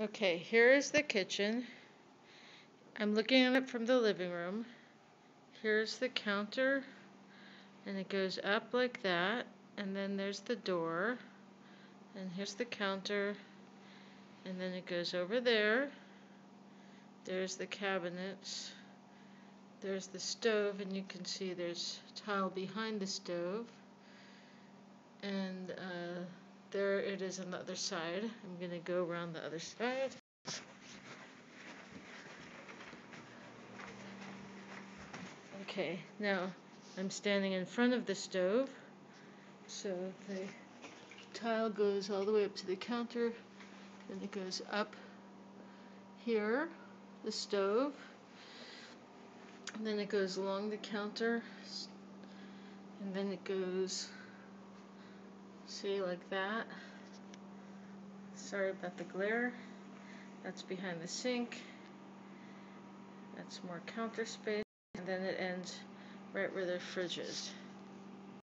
Okay, here is the kitchen. I'm looking at it from the living room. Here's the counter, and it goes up like that, and then there's the door, and here's the counter, and then it goes over there. There's the cabinets. There's the stove, and you can see there's tile behind the stove. And there it is on the other side. I'm going to go around the other side. Okay, now I'm standing in front of the stove. So the tile goes all the way up to the counter, then it goes up here, the stove, and then it goes along the counter, and then it goes, see, like that. Sorry about the glare. That's behind the sink. That's more counter space, and then it ends right where the fridge is.